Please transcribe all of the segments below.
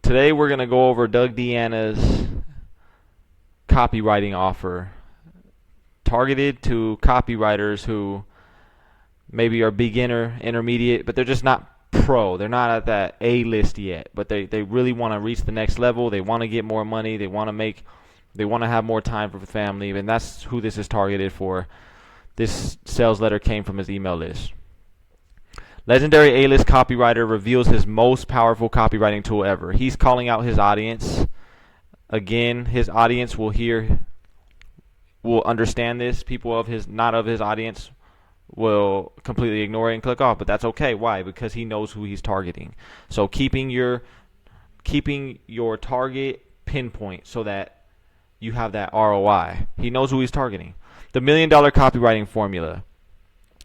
Today we're going to go over Doug Deanna's copywriting offer targeted to copywriters who maybe are beginner, intermediate, but they're just not pro. They're not at that A list yet, but they really want to reach the next level. They want to get more money. They want to have more time for the family, and that's who this is targeted for. This sales letter came from his email list. Legendary A-list copywriter reveals his most powerful copywriting tool ever. He's calling out his audience. Again, his audience will understand this. People of his not of his audience will completely ignore it and click off, but that's okay. Why? Because he knows who he's targeting. So keeping your target pinpoint so that you have that ROI. He knows who he's targeting. The $1 Million Copywriting Formula.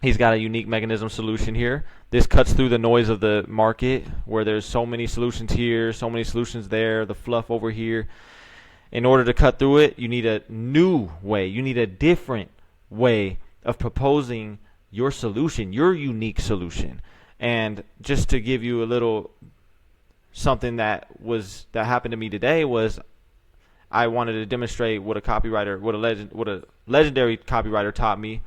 He's got a unique mechanism solution here. This cuts through the noise of the market where there's so many solutions here, so many solutions there, the fluff over here. In order to cut through it, you need a new way. You need a different way of proposing your solution, your unique solution. And just to give you a little something that happened to me today was I wanted to demonstrate what a legendary copywriter taught me.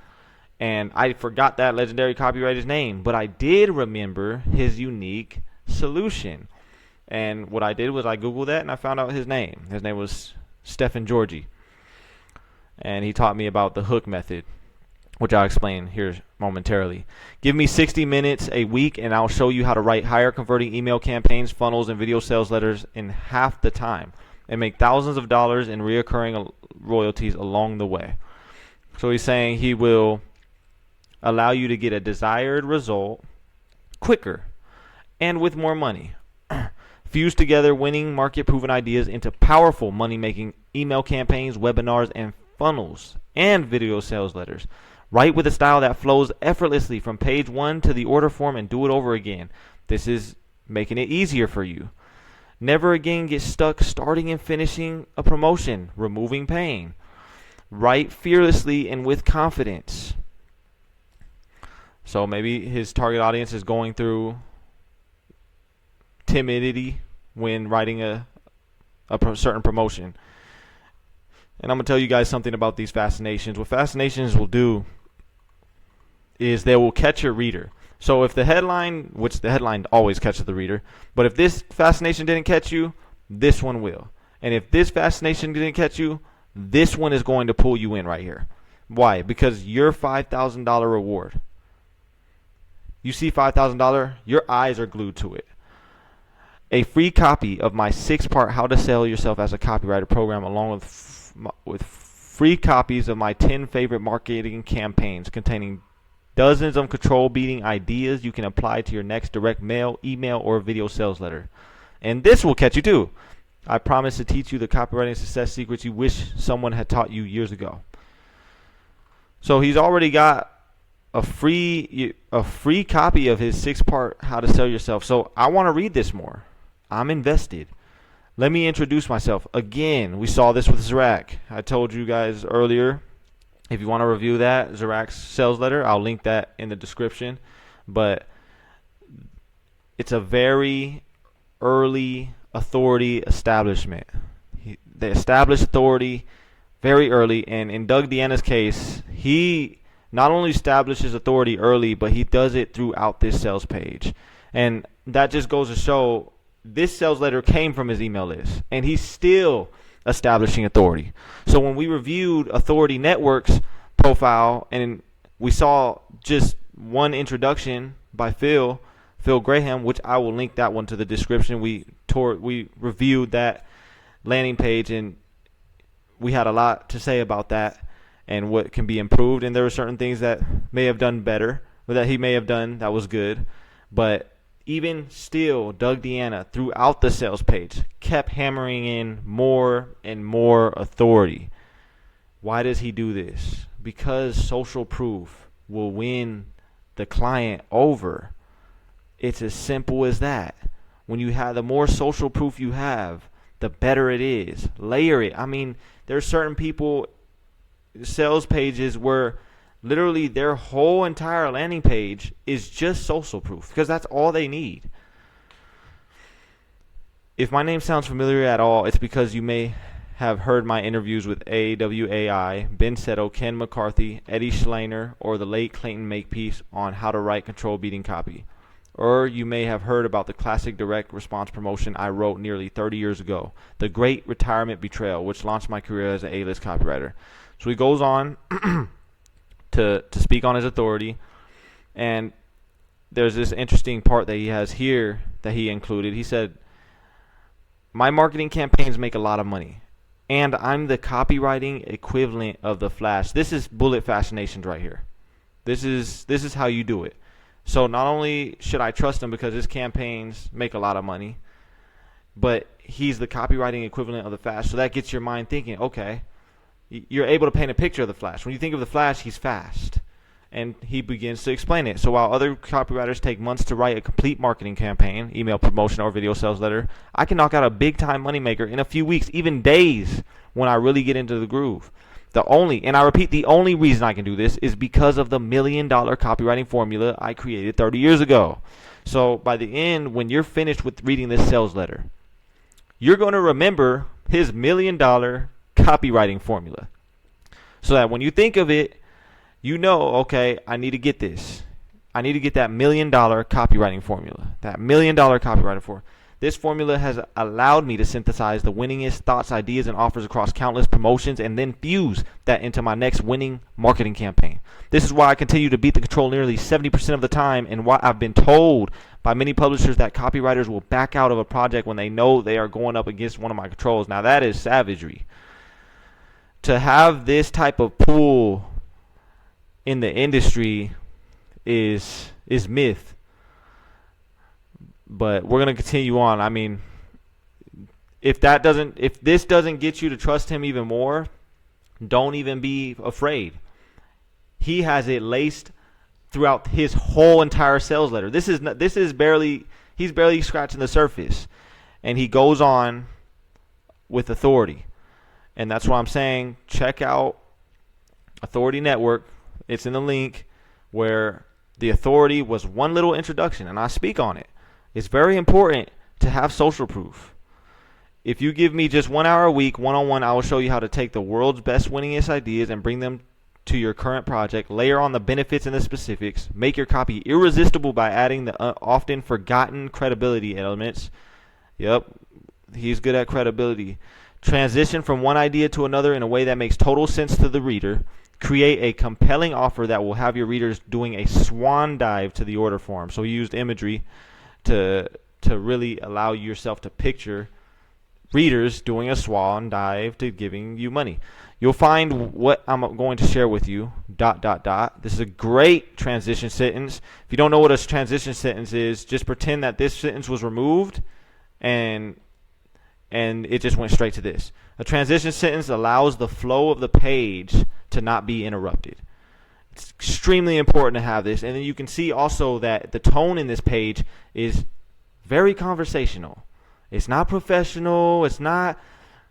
And I forgot that legendary copywriter's name, but I did remember his unique solution. And what I did was I Googled that and I found out his name. His name was Stephen Georgi. And he taught me about the hook method, which I'll explain here momentarily. Give me 60 minutes a week and I'll show you how to write higher converting email campaigns, funnels, and video sales letters in half the time and make thousands of dollars in reoccurring royalties along the way. So he's saying he will allow you to get a desired result quicker and with more money. Fuse together winning market-proven ideas into powerful money-making email campaigns, webinars, and funnels, and video sales letters. Write with a style that flows effortlessly from page 1 to the order form and do it over again. This is making it easier for you. Never again get stuck starting and finishing a promotion, removing pain. Write fearlessly and with confidence. So maybe his target audience is going through timidity when writing a certain promotion. And I'm going to tell you guys something about these fascinations. What fascinations will do is they will catch your reader. So if the headline, which the headline always catches the reader, but if this fascination didn't catch you, this one will. And if this fascination didn't catch you, this one is going to pull you in right here. Why? Because your $5,000 reward. You see $5,000, your eyes are glued to it. A free copy of my 6-part How to Sell Yourself as a Copywriter program, along with free copies of my 10 favorite marketing campaigns containing dozens of control-beating ideas you can apply to your next direct mail, email, or video sales letter. And this will catch you too. I promise to teach you the copywriting success secrets you wish someone had taught you years ago. So he's already got a free copy of his 6-part How to Sell Yourself. So I want to read this more. I'm invested. Let me introduce myself. Again, we saw this with Zarak. I told you guys earlier, if you want to review that, Zarak's sales letter, I'll link that in the description. But it's a very early authority establishment. They establish authority very early. And in Doug Deanna's case, he not only establishes authority early, but he does it throughout this sales page. And that just goes to show this sales letter came from his email list, and he's still establishing authority. So when we reviewed Authority Network's profile, and we saw just one introduction by Phil Graham, which I will link that one to the description. We reviewed that landing page, and we had a lot to say about that and what can be improved. And there were certain things that may have done better, or that he may have done that was good. But even still, Doug Deanna, throughout the sales page, kept hammering in more and more authority. Why does he do this? Because social proof will win the client over. It's as simple as that. When you have, the more social proof you have, the better it is. Layer it. I mean, there's certain people, sales pages where literally their whole entire landing page is just social proof because that's all they need. If my name sounds familiar at all, it's because you may have heard my interviews with AWAI, Ben Settle, Ken McCarthy, Eddie Schleiner, or the late Clayton Makepeace on how to write control-beating copy. Or you may have heard about the classic direct response promotion I wrote nearly 30 years ago, The Great Retirement Betrayal, which launched my career as an A-list copywriter. So he goes on to speak on his authority, and there's this interesting part that he has here that he included. He said, "My marketing campaigns make a lot of money, and I'm the copywriting equivalent of the Flash." This is bullet fascinations right here. This is how you do it. So not only should I trust him because his campaigns make a lot of money, but he's the copywriting equivalent of the Flash. So that gets your mind thinking, okay, you're able to paint a picture of the Flash. When you think of the Flash, he's fast. And he begins to explain it. So while other copywriters take months to write a complete marketing campaign, email promotion, or video sales letter, I can knock out a big-time moneymaker in a few weeks, even days, when I really get into the groove. And I repeat, the only reason I can do this is because of the $1 million copywriting formula I created 30 years ago. So by the end, when you're finished with reading this sales letter, you're going to remember his $1 million copywriting formula. So that when you think of it, you know, okay, I need to get this. I need to get that $1 million copywriting formula. That $1 million copywriting formula. This formula has allowed me to synthesize the winningest thoughts, ideas, and offers across countless promotions and then fuse that into my next winning marketing campaign. This is why I continue to beat the control nearly 70% of the time, and why I've been told by many publishers that copywriters will back out of a project when they know they are going up against one of my controls. Now that is savagery. To have this type of pull in the industry is myth. But we're going to continue on. I mean, if this doesn't get you to trust him even more, don't even be afraid. He has it laced throughout his whole entire sales letter. He's barely scratching the surface. And he goes on with authority. And that's why I'm saying check out Authority Network. It's in the link where the authority was one little introduction, and I speak on it. It's very important to have social proof. If you give me just 1 hour a week, one-on-one, I will show you how to take the world's best winningest ideas and bring them to your current project, layer on the benefits and the specifics, make your copy irresistible by adding the often forgotten credibility elements. Yep, he's good at credibility. Transition from one idea to another in a way that makes total sense to the reader. Create a compelling offer that will have your readers doing a swan dive to the order form. So he used imagery to really allow yourself to picture readers doing a swan dive to giving you money. You'll find what I'm going to share with you, ... This is a great transition sentence. If you don't know what a transition sentence is, just pretend that this sentence was removed and it just went straight to this. A transition sentence allows the flow of the page to not be interrupted. It's extremely important to have this. And then you can see also that the tone in this page is very conversational. It's not professional. It's not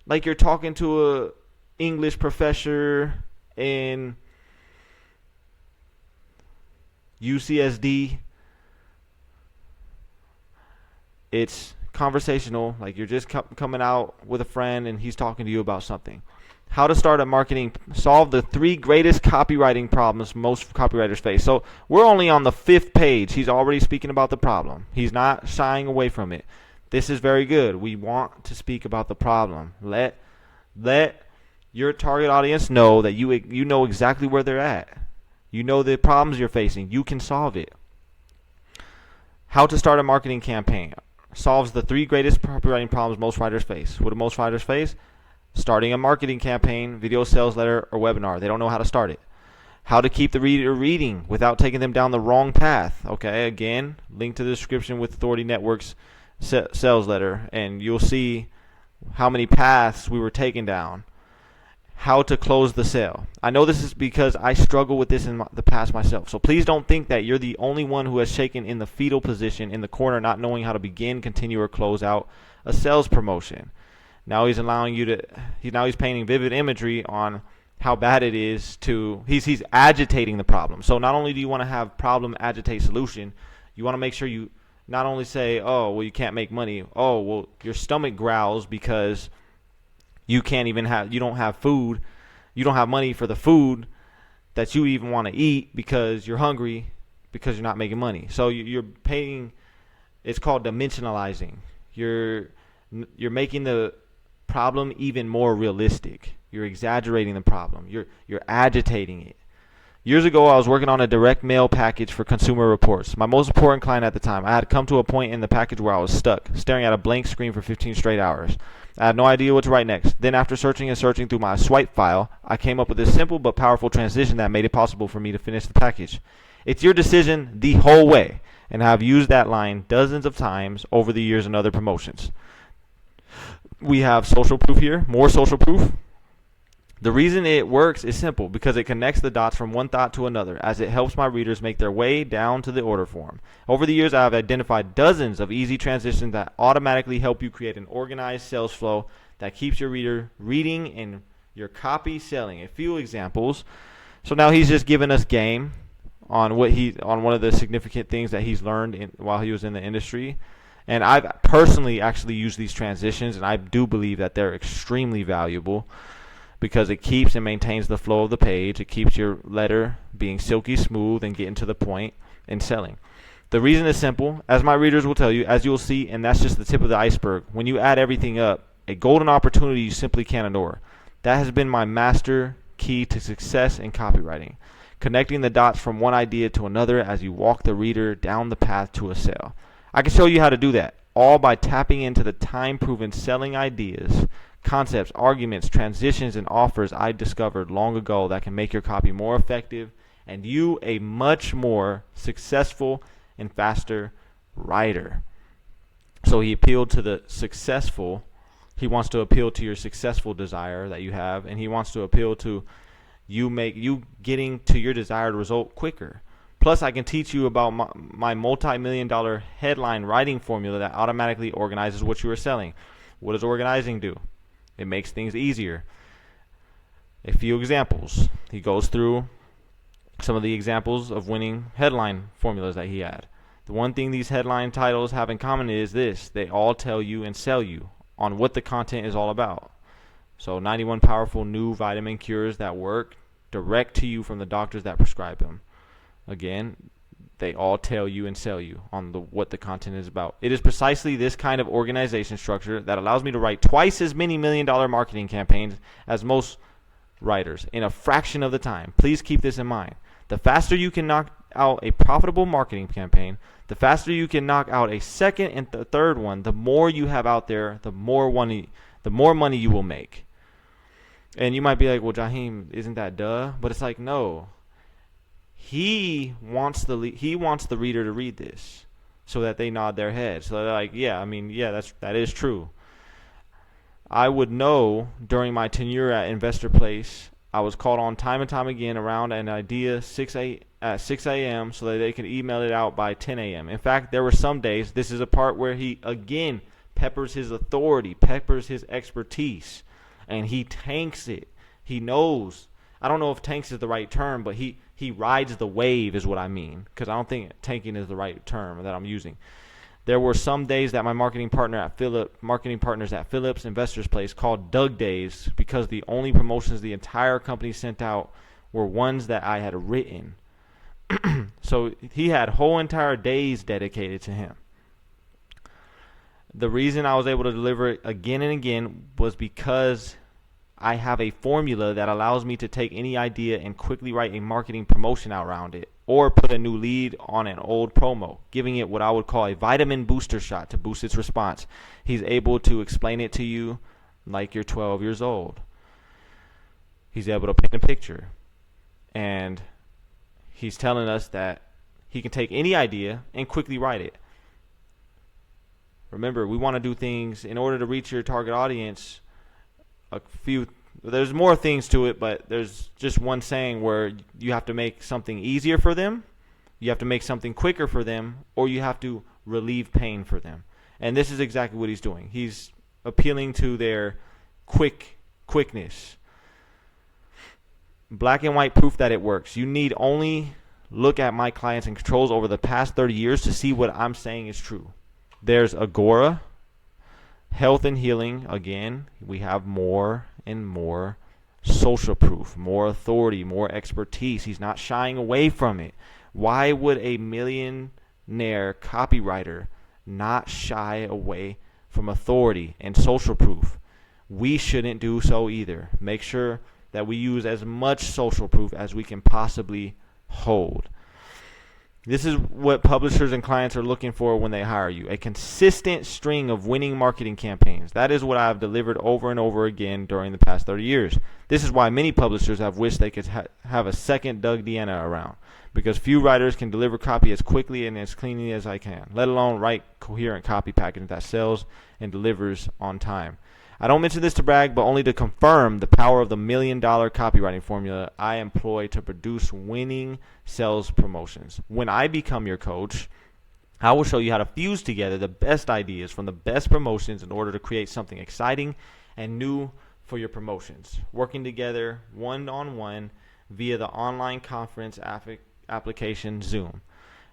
like you're talking to a English professor in UCSD. It's conversational, like you're just coming out with a friend and he's talking to you about something. How to start a marketing, solve the 3 greatest copywriting problems most copywriters face. So we're only on the 5th page. He's already speaking about the problem. He's not shying away from it. This is very good. We want to speak about the problem. Let your target audience know that you know exactly where they're at. You know the problems you're facing. You can solve it. How to start a marketing campaign. Solves the 3 greatest copywriting problems most writers face. What do most writers face? Starting a marketing campaign, video sales letter, or webinar. They don't know how to start it. How to keep the reader reading without taking them down the wrong path. Okay, again, link to the description with Authority Network's sales letter, and you'll see how many paths we were taken down. How to close the sale. I know this is because I struggle with this in the past myself. So please don't think that you're the only one who has shaken in the fetal position in the corner, not knowing how to begin, continue, or close out a sales promotion. Now he's allowing you to. He's painting vivid imagery on how bad it is to. He's agitating the problem. So not only do you want to have problem, agitate, solution, you want to make sure you not only say, oh, well, you can't make money. Oh, well, your stomach growls because you don't have food. You don't have money for the food that you even want to eat because you're hungry because you're not making money. So you're paying, it's called dimensionalizing. You're making the problem even more realistic. You're exaggerating the problem. You're agitating it. Years ago, I was working on a direct mail package for Consumer Reports. My most important client at the time. I had come to a point in the package where I was stuck, staring at a blank screen for 15 straight hours. I had no idea what to write next. Then after searching through my swipe file, I came up with this simple but powerful transition that made it possible for me to finish the package. It's your decision the whole way, and I've used that line dozens of times over the years in other promotions. We have social proof here, more social proof. The reason it works is simple, because it connects the dots from one thought to another, as it helps my readers make their way down to the order form. Over the years, I have identified dozens of easy transitions that automatically help you create an organized sales flow that keeps your reader reading and your copy selling. A few examples. So now he's just given us game on one of the significant things that he's learned while he was in the industry. And I've personally actually used these transitions, and I do believe that they're extremely valuable, because it keeps and maintains the flow of the page. It keeps your letter being silky smooth and getting to the point in selling. The reason is simple, as my readers will tell you, as you'll see, and that's just the tip of the iceberg. When you add everything up, a golden opportunity you simply can't ignore. That has been my master key to success in copywriting, connecting the dots from one idea to another as you walk the reader down the path to a sale. I can show you how to do that, all by tapping into the time-proven selling ideas, concepts, arguments, transitions, and offers I discovered long ago that can make your copy more effective and you a much more successful and faster writer. So he appealed to the successful. He wants to appeal to your successful desire that you have, and he wants to appeal to you getting to your desired result quicker. Plus, I can teach you about my multi-million-dollar headline writing formula that automatically organizes what you are selling. What does organizing do? It makes things easier. A few examples. He goes through some of the examples of winning headline formulas that he had. The one thing these headline titles have in common is this: they all tell you and sell you on what the content is all about. So 91 powerful new vitamin cures that work direct to you from the doctors that prescribe them. Again, they all tell you and sell you on what the content is about. It is precisely this kind of organization structure that allows me to write twice as many million-dollar marketing campaigns as most writers in a fraction of the time. Please keep this in mind. The faster you can knock out a profitable marketing campaign, the faster you can knock out a second and the third one, the more you have out there, the more money you will make. And you might be like, well, Jaheim, isn't that duh? But it's like, no. He wants the reader to read this so that they nod their head. So they're like, that is true. I would know during my tenure at Investor Place, I was called on time and time again around an idea at 6 a.m. so that they could email it out by 10 a.m. In fact, there were some days, this is a part where he again peppers his authority, peppers his expertise, and he tanks it. He knows. I don't know if tanks is the right term, but he rides the wave is what I mean, because I don't think tanking is the right term that I'm using. There were some days that my marketing partners at Phillips Investors Place called Douge days, because the only promotions the entire company sent out were ones that I had written. So he had whole entire days dedicated to him. The reason I was able to deliver it again and again was because I have a formula that allows me to take any idea and quickly write a marketing promotion out around it, or put a new lead on an old promo, giving it what I would call a vitamin booster shot to boost its response. He's able to explain it to you like you're 12 years old. He's able to paint a picture. And he's telling us that he can take any idea and quickly write it. Remember, we want to do things in order to reach your target audience. There's more things to it, but there's just one saying where you have to make something easier for them, you have to make something quicker for them, or you have to relieve pain for them. And this is exactly what he's doing. He's appealing to their quickness. Black and white proof that it works. You need only look at my clients and controls over the past 30 years to see what I'm saying is true. There's Agora, health and healing. Again, we have more and more social proof, more authority, more expertise. He's not shying away from it. Why would a millionaire copywriter not shy away from authority and social proof? We shouldn't do so either. Make sure that we use as much social proof as we can possibly hold. This is what publishers and clients are looking for when they hire you. A consistent string of winning marketing campaigns. That is what I have delivered over and over again during the past 30 years. This is why many publishers have wished they could have a second Doug Deanna around, because few writers can deliver copy as quickly and as cleanly as I can, let alone write coherent copy package that sells and delivers on time. I don't mention this to brag, but only to confirm the power of the $1 million copywriting formula I employ to produce winning sales promotions. When I become your coach, I will show you how to fuse together the best ideas from the best promotions in order to create something exciting and new for your promotions, working together one-on-one via the online conference application Zoom.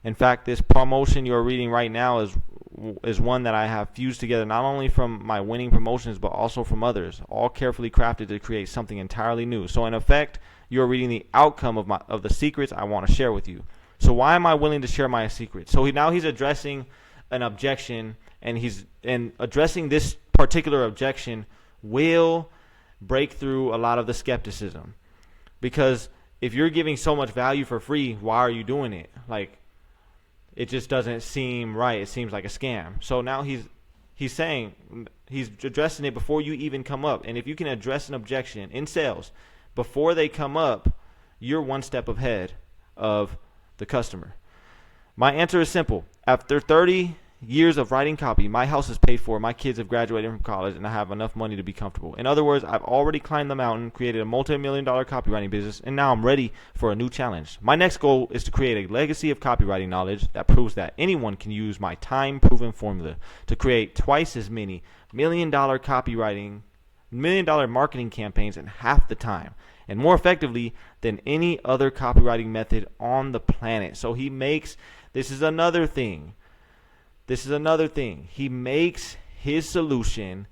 In fact, this promotion you are reading right now is one that I have fused together not only from my winning promotions but also from others, all carefully crafted to create something entirely new. So in effect, you are reading the outcome of the secrets I want to share with you. So why am I willing to share my secrets? So now he's addressing an objection, and addressing this particular objection will break through a lot of the skepticism. Because if you're giving so much value for free, why are you doing it? Like, it just doesn't seem right. It seems like a scam. So now he's saying, he's addressing it before you even come up. And if you can address an objection in sales before they come up, you're one step ahead of the customer. My answer is simple. After 30 years of writing copy, my house is paid for, my kids have graduated from college, and I have enough money to be comfortable. In other words, I've already climbed the mountain, created a multi-million-dollar copywriting business, and now I'm ready for a new challenge. My next goal is to create a legacy of copywriting knowledge that proves that anyone can use my time-proven formula to create twice as many million-dollar marketing campaigns in half the time, and more effectively than any other copywriting method on the planet. So this is another thing. He makes his solution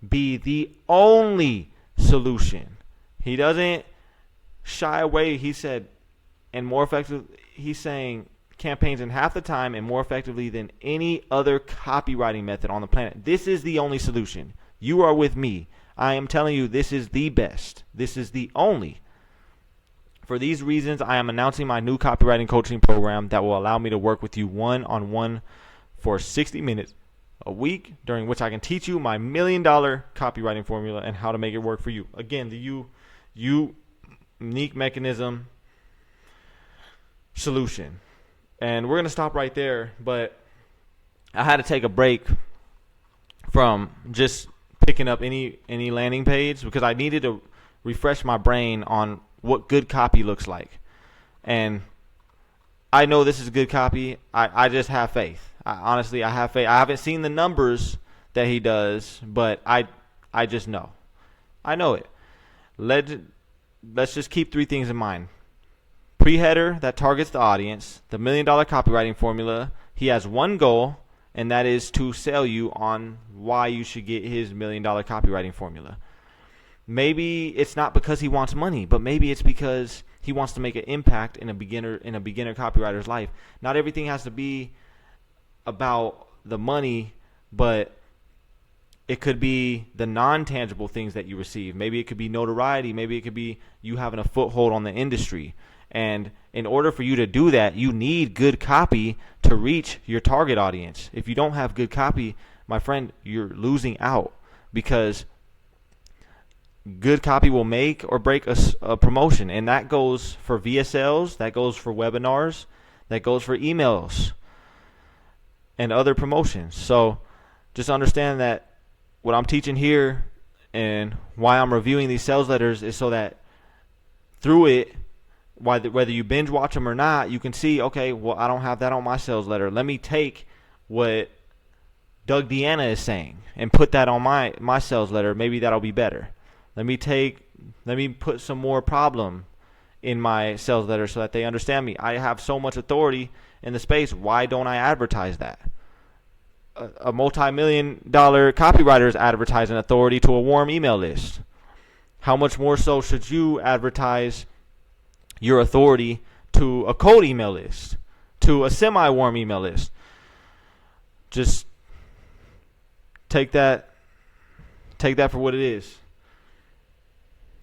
be the only solution. He doesn't shy away. He said, and more effective, he's saying campaigns in half the time and more effectively than any other copywriting method on the planet. This is the only solution. You are with me. I am telling you, this is the best. This is the only. For these reasons, I am announcing my new copywriting coaching program that will allow me to work with you one-on-one for 60 minutes a week, during which I can teach you my $1 million copywriting formula and how to make it work for you. Again, the unique mechanism solution. And we're going to stop right there, but I had to take a break from just picking up any landing page because I needed to refresh my brain on what good copy looks like. And I know this is good copy. I just have faith. Honestly, I have faith. I haven't seen the numbers that he does, but I just know. I know it. Let's just keep three things in mind. Pre-header that targets the audience, the $1 million copywriting formula. He has one goal, and that is to sell you on why you should get his $1 million copywriting formula. Maybe it's not because he wants money, but maybe it's because he wants to make an impact in a beginner copywriter's life. Not everything has to be about the money, but it could be the non-tangible things that you receive. Maybe it could be notoriety. Maybe it could be you having a foothold on the industry. And in order for you to do that, you need good copy to reach your target audience. If you don't have good copy, my friend, you're losing out, because good copy will make or break a promotion. And that goes for VSLs, that goes for webinars, that goes for emails and other promotions. So just understand that what I'm teaching here and why I'm reviewing these sales letters is so that through it, whether you binge watch them or not, you can see, okay, well, I don't have that on my sales letter. Let me take what Doug Deanna is saying and put that on my sales letter. Maybe that'll be better. Let me put some more problem in my sales letter so that they understand me. I have so much authority in the space. Why don't I advertise that? A multi-million-dollar copywriter is advertising authority to a warm email list. How much more so should you advertise your authority to a cold email list, to a semi-warm email list? Just take that for what it is.